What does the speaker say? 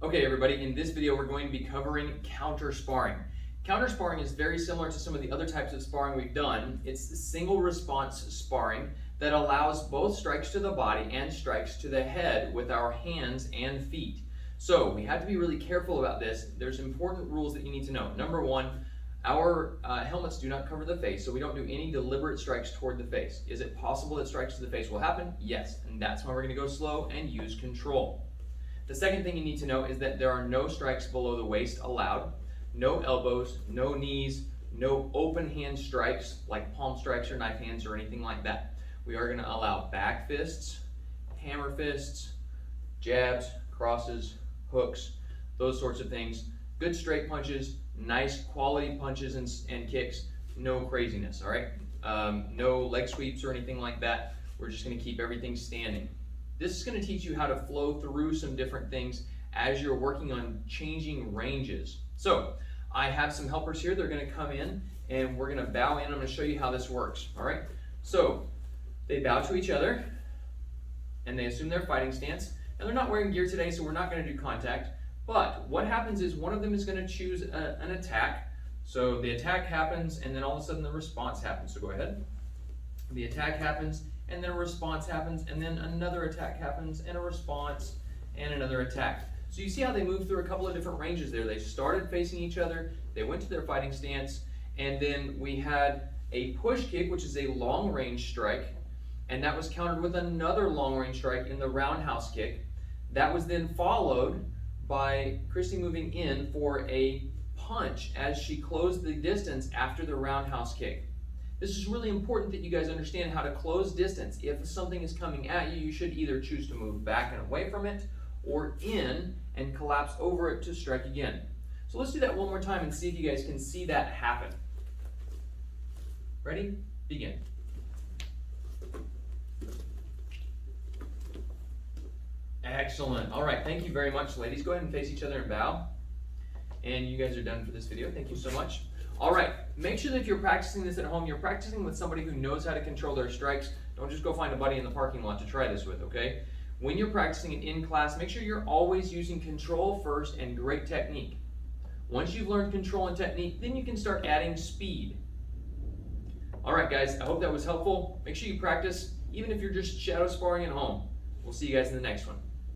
Okay, everybody, in this video we're going to be covering counter sparring. Counter sparring is very similar to some of the other types of sparring we've done. It's single response sparring that allows both strikes to the body and strikes to the head with our hands and feet. So we have to be really careful about this. There's important rules that you need to know. Number one, our helmets do not cover the face, so we don't do any deliberate strikes toward the face. Is it possible that strikes to the face will happen? Yes, and that's why we're going to go slow and use control. The second thing you need to know is that there are no strikes below the waist allowed, no elbows, no knees, no open hand strikes like palm strikes or knife hands or anything like that. We are going to allow back fists, hammer fists, jabs, crosses, hooks, those sorts of things. Good straight punches, nice quality punches and kicks, no craziness, all right? No leg sweeps or anything like that. We're just going to keep everything standing. This is going to teach you how to flow through some different things as you're working on changing ranges. So I have some helpers here. They're going to come in and we're going to bow in. I'm going to show you how this works. All right. So they bow to each other and they assume their fighting stance. Now they're not wearing gear today, so we're not going to do contact. But what happens is one of them is going to choose an attack. So the attack happens and then all of a sudden the response happens. So go ahead. The attack happens and then a response happens, and then another attack happens, and a response, and another attack. So you see how they move through a couple of different ranges there. They started facing each other, they went to their fighting stance, and then we had a push kick, which is a long range strike, and that was countered with another long range strike in the roundhouse kick. That was then followed by Christy moving in for a punch as she closed the distance after the roundhouse kick. This is really important that you guys understand how to close distance. If something is coming at you, you should either choose to move back and away from it or in and collapse over it to strike again. So let's do that one more time and see if you guys can see that happen. Ready? Begin. Excellent. All right, thank you very much, ladies. Go ahead and face each other and bow. And you guys are done for this video. Thank you so much. All right, make sure that if you're practicing this at home, you're practicing with somebody who knows how to control their strikes. Don't just go find a buddy in the parking lot to try this with, okay? When you're practicing it in class, make sure you're always using control first and great technique. Once you've learned control and technique, then you can start adding speed. All right, guys, I hope that was helpful. Make sure you practice, even if you're just shadow sparring at home. We'll see you guys in the next one.